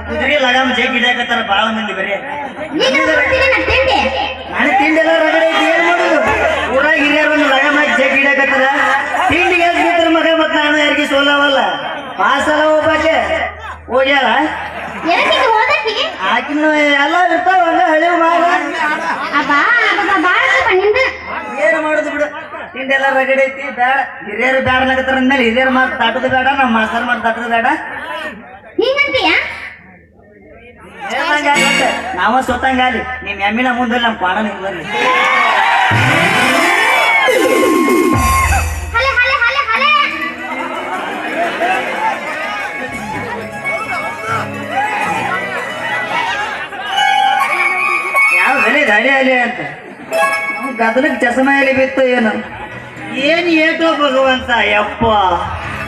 ಕುದುರೆ ಲಗಾಮ್ ಜಗ್ ಹಿಡಿಯಾಕತ್ತಾರ ಬಾಳ ಮಂದಿ ಬರೀ ನಾನು ತಿಂಡಿ ಎಲ್ಲ ರಗಡೆ ಐತಿ ಏನ್ ಮಾಡುದು ಊರಾಗ ಹಿರಿಯರು ಒಂದು ಲಗಾಮ್ ಹಾಕಿ ಜಗ್ ಹಿಡಿಯಾಕತ್ತಾರ ತಿಂಡಿಗೆ ಎಲ್ರ ಮಗ ಮತ್ ನಾನು ಯಾರಿಗೆ ಸೋಲವಲ್ಲ ಪಾಸಲ್ಲ ಹೋಗ್ಬಾಕೆ ಹೋಗ್ಯಾರ ಆಕಿನ ಎಲ್ಲ ಇರ್ತಾವ ಹಂಗ ಹಳಿವು ಮಾಡ ಏನು ಮಾಡುದು ಬಿಡು ತಿಂಡಿ ಎಲ್ಲ ರಗಡೆ ಐತಿ ಬೇಡ ಹಿರಿಯರು ಬೇಡ ಅನ್ನಕತ್ತಾರ ಅಂದ್ಮೇಲೆ ಹಿರಿಯರು ಮಾತು ದಾಟದ ಬೇಡ ನಮ್ಮ ಮಾಸ್ತರ್ ಮಾತು ದಾಟದ ಬೇಡ ನಾವ ಸ್ವತಂಗಾಲಿ ನಿಮ್ ಎಮ್ಮಿನ ಮುಂದೆ ನಮ್ ಪಾಡ ನಿಂದ್ರಿ ಯಾವ ಬೆಲೆ ಗಾಡಿ ಅಲಿ ಅಂತ ಗದಲಕ್ ಚಸಮ ಎಲ್ಲಿ ಬಿತ್ತು ಏನು ಏನ್ ಏಟೋ ಭಗವಂತ ಯಪ್ಪ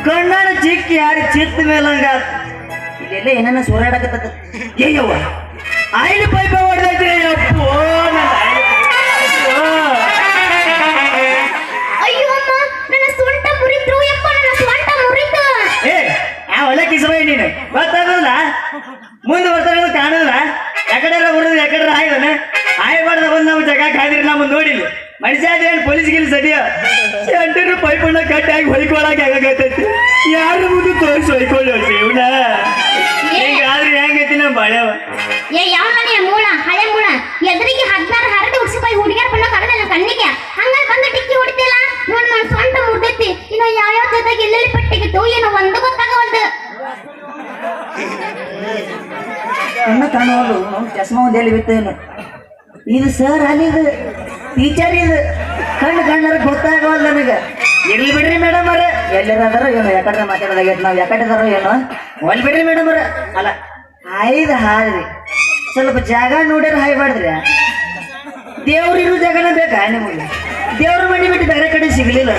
ಕಣ್ಣನ ಚಿಕ್ಕಿ ಯಾರಿ ಚಿತ್ತ ಮೇಲಂಗ ಇಲ್ಲೆಲ್ಲ ಏನ ಸೋರಾಡಕತ್ತ ಏಯವ್ವ ಆಯಿಲ್ ಪೈಪ ಹೊಡೆದೈತ್ರಿ ಅಪ್ಪೋ ಏ ಆ ಒಳ್ಳೆ ಕಿಸಬೈ ನೀನು ಗೊತ್ತಾಗಲ್ಲ ಮುಂದೆ ಬರ್ತಾರ ಕಾಣಲ್ಲ ಯಾಕಡೆ ಬರೋದು ಯಾಕಡೆ ಆಯ್ದನ ಆಯ್ಬಾರ್ದ ಬಂದು ನಾವು ಜಗ ಕಾಯ್ದಿರಿ ನಮ್ಮ ನೋಡಿಲ್ಲ ಮನುಷ್ಯ ಆದ್ರೆ ಏನು ಪೊಲೀಸ್ ಗಿಲ್ಸ್ ಅದಿಯ ಎಂಟರು ಪೈಪಣ್ಣ ಕಟ್ಟಾಗಿ ಹೊಯ್ಕೊಳಕ್ಕೆ ಆಗತೈತಿ ಯಾರು ಮುಂದೆ ತೋರಿಸಿ ಹೊಯ್ಕೊಳ್ಳೋ ಶಿವನ ಹಿಂಗಾದ್ರೆ ಹೆಂಗೈತಿ ನಮ್ಮ ಬಾಳ್ಯವ ಯಾವ ಮನೆಯ ಮೂಳ ಹಳೆ ಮೂಳ ಎದುರಿಗೆ 16 ಹರಡಿ ಉಡ್ಸಿಪಾಯಿ ಹುಡುಗಿಯರ್ ಬಣ್ಣ ಕರದಲ್ಲ ಕಣ್ಣಿಗೆ ಹಂಗಾಗಿ ಬಂದು ಟಿಕ್ಕಿ ಹೊಡಿತಿಲ್ಲ ನೋಡ್ ನಾನು ಸ್ವಂತ ಮುರ್ದೈತಿ ಇನ್ನು ಯಾವ್ಯಾವ ಜೊತೆಗೆ ಎಲ್ಲೆಲ್ಲಿ ಪಟ್ಟಿಗಿತ್ತು ಏನೋ ಒಂದು ಗೊತ್ತಾಗವಲ್ದು ಕಣ್ಣ ಕಾಣುವಳು ಚಸ್ಮಾ ಒಂದು ಹೇಳಿ ಬಿತ್ತೇನು ಇದು ಸರ್ ಅಲ್ಲಿ ಇದು ಟೀಚರ್ ಇದು ಕಣ್ಣರ ಗೊತ್ತಾಗವಲ್ಲ ನನಗೆ ಇರ್ಲಿ ಬಿಡ್ರಿ ಮೇಡಮ್ ಅವ್ರೆ ಎಲ್ಲರಾದಾರೋ ಏನೋ ಯಾಕಡೆ ಮಾತಾಡೋದಾಗೈತೆ ನಾವು ಯಾಕಡೆದಾರೋ ಏನೋ ಒಲ್ ಬಿಡ್ರಿ ಮೇಡಮ್ ಅವ್ರೆ ಅಲ್ಲ ಹಾಯ್ದು ಹಾದ್ರಿ ಸ್ವಲ್ಪ ಜಾಗ ನೋಡ್ಯಾರ ಹಾಯ್ಬಾರ್ದ್ರಿ ದೇವ್ರಿರೋ ಜಾಗನ ಬೇಕಾ ನಿಮಗೆ ದೇವ್ರ ಮನೆ ಬಿಟ್ಟು ಬೇರೆ ಕಡೆ ಸಿಗ್ಲಿಲ್ಲ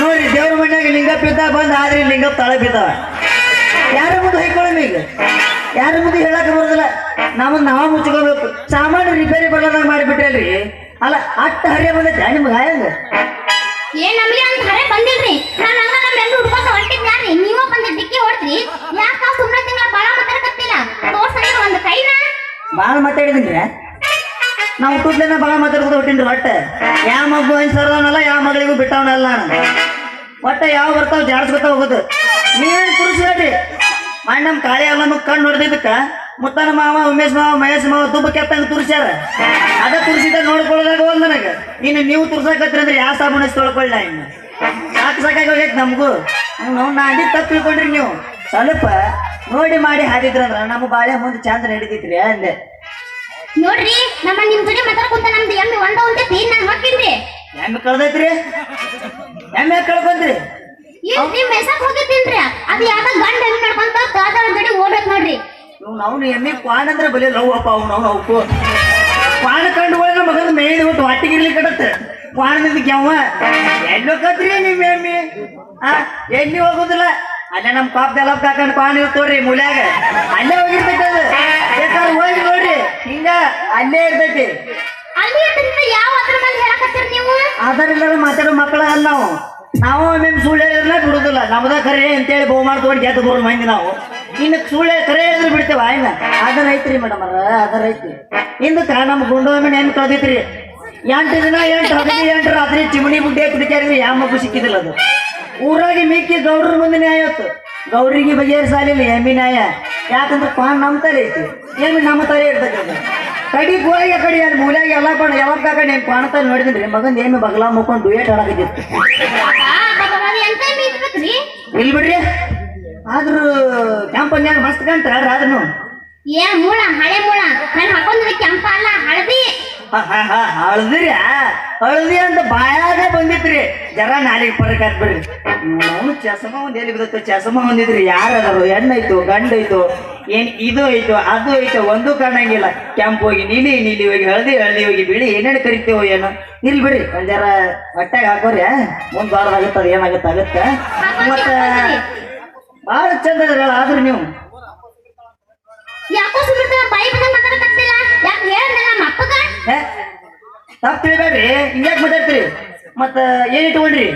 ನೋಡ್ರಿ ದೇವ್ರ ಮನ್ಯಾಗ ಲಿಂಗಪ್ಪ ಇದ್ದ ಬಂದು ಆದ್ರಿ ಲಿಂಗಪ್ಪ ತಳ ಬಿದ್ದಾವ ಯಾರ ಮುಂದೆ ಹೊಯ್ಕೊಳ್ಳಿ ಈಗ ಯಾರ ಮುಂದೆ ಹೇಳಕ್ ಬರೋದಿಲ್ಲ ನಾವ ಮುಚ್ಕೋಬೇಕು ಸಾಮಾನು ರಿಪೇರಿ ಬರೋದಾಗ ಮಾಡಿಬಿಟ್ರಲ್ರಿ ಅಲ್ಲ ಅಟ್ಟ ಹರಿಯ ಬಂದೈತೆ ನಿಮ್ಗೆ ಹಾಯಂಗ ಏನ್ ನಮ್ಗೆ ಅಂತ ಹರೇ ಬಂದಿಲ್ರಿ ನಾನು ಹಂಗ ನಮ್ಮ ಬೆಂದು ಹುಡ್ಕೊಂತ ಹೊಂಟಿದ್ನಾರಿ ನೀವ ಬಂದು ಡಿಕ್ಕಿ ಹೊಡ್ತ್ರಿ ಯಾಕ ಸುಮ್ಮನೆ ತಿಂಗಳ ಬಾಳ ಮಾತಾಡಕತ್ತಿಲ್ಲ ತೋರ್ಸಂಗ ಒಂದು ಕೈನ ಬಾಳ ಮಾತಾಡಿದ್ರಿ ನಾವು ಕೂದ್ಲೇನ ಬಾಳ ಮಾತಾಡ್ಕೊಂಡು ಹೊಟ್ಟಿನ್ರಿ ಒಟ್ಟ ಯಾವ ಮಗು ಅನ್ಸರ್ದವನಲ್ಲ ಯಾವ ಮಗಳಿಗೂ ಬಿಟ್ಟವನಲ್ಲ ನಾನು ಒಟ್ಟ ಯಾವ ಬರ್ತಾವ ಜಾಡ್ಸ್ಕೊತ ಹೋಗೋದು ನೀವೇನು ಪುರುಷ ಹೇಳ್ರಿ ಮಾಡಿ ನಮ್ಮ ಕಾಳಿ ಎಲ್ಲ ಕಣ್ಣು ಹೊಡೆದಿದ್ದಕ್ಕ ಮುತ್ತನ ಮಾವ ಉಮೇಶ್ ಮಾವ ಮಹೇಶ್ ಮಾವ ತುಬ್ಬ ಕೆತ್ತಂಗ ತುರ್ಸ್ಯಾರ ಅದ ತುರ್ಸಿದ ನೋಡ್ಕೊಳ್ಳೋದಾಗ ಹೋದ್ ನನಗೆ ಇನ್ನು ನೀವು ತುರ್ಸಾಕತ್ರಿ ಅಂದ್ರೆ ಯಾವ ಸಾಬೂನ ತೊಳ್ಕೊಳ್ಳ ಇನ್ನು ಸಾಕಾಗಿ ಹೋಗೈತೆ ನಮಗೂ ನಾವು ನಾಡಿ ತಪ್ಪು ತಿಳ್ಕೊಂಡ್ರಿ ನೀವು ಸ್ವಲ್ಪ ನೋಡಿ ಮಾಡಿ ಹಾದಿದ್ರಂದ್ರ ನಮ್ಮ ಬಾಳೆ ಮುಂದೆ ಚಂದ ನಡೀತಿತ್ರಿ ಅಂದೆ ನೋಡ್ರಿ ನಮ್ಮ ನಿಮ್ ಜೊತೆ ಮಾತಾಡ್ಕೊಂತ ನಮ್ದು ಎಮ್ಮೆ ಒಂದ ಉಂಟೈತಿ ನಾನು ಹಾಕಿನ್ರಿ ಎಮ್ಮೆ ಕಳ್ದೈತ್ರಿ ಎಮ್ಮೆ ಕಳ್ಕೊಂತ್ರಿ ನಿಮ್ ಮೆಸಕ್ ಹೋಗಿದ್ದೀನ್ರಿ ಅದು ಯಾಕ ಗಂಡ ಎಮ್ಮೆ ನಡ್ಕೊಂತ ತಾತಾಳ ಜಡಿ ಓಡಕ್ ನೋಡ್ರಿ ಅವ್ನು ಎಮ್ಮೆ ಕ್ವಾನ್ ಅಂದ್ರೆ ಬಲಿ ಲವ್ ಅಪ್ಪ ಅವ್ನು ಅವಕು ಕ್ವಾನ್ ಕಂಡು ಹೋದ್ರೆ ಮಗನ ಮೇಯ್ದು ಬಿಟ್ಟು ಹೊಟ್ಟಿಗಿರ್ಲಿ ಕಡತ್ತೆ ಕ್ವಾನದಿಂದ ಗ್ಯಾವ ಎಲ್ಲೋಕತ್ರಿ ನಿಮ್ಮ ಎಮ್ಮೆ ಎಲ್ಲಿ ಹೋಗೋದಿಲ್ಲ ಅಲ್ಲೇ ನಮ್ಮ ಪಾಪ ಎಲ್ಲ ಕಾಕೊಂಡು ಕ್ವಾನ್ ಇರ್ತೋಡ್ರಿ ಮೂಲ್ಯಾಗ ಅಲ್ಲೇ ಹೋಗಿರ್ತೈತಿ ಅದು ಬೇಕಾದ್ರೆ ಹೋಗಿ ನೋಡ್ರಿ ಹಿಂಗ ಅಲ್ಲೇ ಇರ್ತೈತಿ ಅಲ್ಲಿ ಯಾವ ಅದ್ರ ಮೇಲೆ ಹೇಳಕತ್ತೀರಿ ನೀವು ಆಧಾರಿಲ್ಲದ ಮಾತಾಡೋ ಮಕ್ಕಳ ಅಲ್ಲ ನಾವು ನಿಮ್ ಸುಳ್ಳು ಹೇಳಿದ್ರೆ ಬಿಡುದಿಲ್ಲ ನಮ್ದ ಕರೆ ಅಂತೇಳಿ ಬಹುಮಾನ ತಗೊಂಡು ಗೆದ್ದು ಬರೋದು ಮಂದಿ ನಾವು ಇನ್ನು ಸುಳ್ಳು ಕರೆ ಹೇಳಿದ್ರೆ ಬಿಡ್ತೇವ ಇನ್ನ ಅದರ ಐತ್ರಿ ಮೇಡಮ್ ಅದರ ಐತಿ ಹಿಂದಕ್ಕ ನಮ್ಮ ಗುಂಡೋಮೆ ಹೆಣ್ಣು ಕಳ್ದೈತ್ರಿ 8 ದಿನ 8 ರಾತ್ರಿ ಚಿಮಣಿ ಬುಡ್ಡೆ ಕುಡಿಕಾರಿದ್ರೆ ಯಾವ ಮಗು ಸಿಕ್ಕಿದಿಲ್ಲ ಅದು ಊರಾಗಿ ಮಿಕ್ಕಿ ಗೌಡ್ರ ಮುಂದೆ ನ್ಯಾಯ ಇತ್ತು ಗೌಡ್ರಿಗೆ ಬಗೆಹರಿಸಾಲಿಲ್ಲ ಎಮ್ಮಿ ನ್ಯಾಯ ಯಾಕಂದ್ರೆ ಪಾನ್ ನಮ್ಮ ತಲೆ ಐತಿ ಎಮ್ಮಿ ನಮ್ಮ ತಲೆ ಇರ್ತೈತಿ ಕಡಿ ಗೋಳಿಗೆ ಕಡಿ ಅಲ್ಲಿ ಮೂಲ್ಯಾಗ ಎಲ್ಲ ಕೊಂಡು ಯಾವಾಗ ಕಾಕಂಡು ಏನು ಕಾಣ್ತಾ ನೋಡಿದ್ರಿ ಮಗನ್ ಎಮ್ಮಿ ಬಗಲ ಮುಕ್ಕೊಂಡು ಡುಯೇಟ್ ಆಡಾಕಿತ್ತು ಇಲ್ಲಿ ಬಿಡ್ರಿ ಆದ್ರೂ ಕ್ಯಾಂಪನ್ಯಾಗ ಮಸ್ತ್ ಕಾಣ್ತಾರ ಆದ್ರೂ ಏ ಮೂಳ ಹಳೆ ಮೂಳ ನಾನು ಹಾಕೊಂಡಿದ್ದ ಕೆಂಪ ಅಲ್ಲ ಹಳದಿ ಹಳದಿರಿ ಹಳದಿ ಅಂತ ಬಾಯಾಗ ಬಂದಿತ್ರಿ ಜರ ನಾಲಿಗೆ ಪರಕಾತ್ ಬಿಡ್ರಿ ಅವನು ಚಸಮ ಒಂದ್ ಎಲ್ಲಿ ಬಿದ್ದತ್ತು ಚಸಮ ಹೊಂದಿದ್ರಿ ಯಾರದಾರು ಹೆಣ್ಣೈತು ಗಂಡೈತು ಏನ್ ಇದು ಐತು ಅದು ಐತು ಒಂದು ಕಾಣಂಗಿಲ್ಲ ಕೆಂಪು ಹೋಗಿ ನೀಲಿ ನೀಲಿ ಹೋಗಿ ಹಳದಿ ಹಳದಿ ಹೋಗಿ ಬಿಳಿ ಏನೇನು ಕರಿತೇವೋ ಏನೋ ಇಲ್ಲಿ ಬಿಡ್ರಿ ಒಂದ್ ಜರ ಹೊಟ್ಟೆಗೆ ಹಾಕೋರಿ ಮುಂದ್ ಬಾರದಾಗತ್ತ ಅದ ಏನಾಗತ್ತ ಆಗತ್ತ ಮತ್ತ ಬಾಳ ಚಂದ ಅದ್ರಲ್ಲ ಆದ್ರೂ ನೀವು ಯಾಕೋ ಸುಮ್ಮನೆ ಬಾಯಿ ಬಂದ ಮಾತಾಡಕತ್ತಿಲ್ಲ ಯಾಕೆ ಹೇಳ್ದೆ ನಮ್ಮ ಅಪ್ಪಗ ತಪ್ಪು ತಿಳಿಬೇಡ್ರಿ ಹಿಂಗ್ಯಾಕ್ ಮಾತಾಡ್ತೀರಿ ಮತ್ತ ಏನ್ ಇಟ್ಕೊಂಡ್ರಿ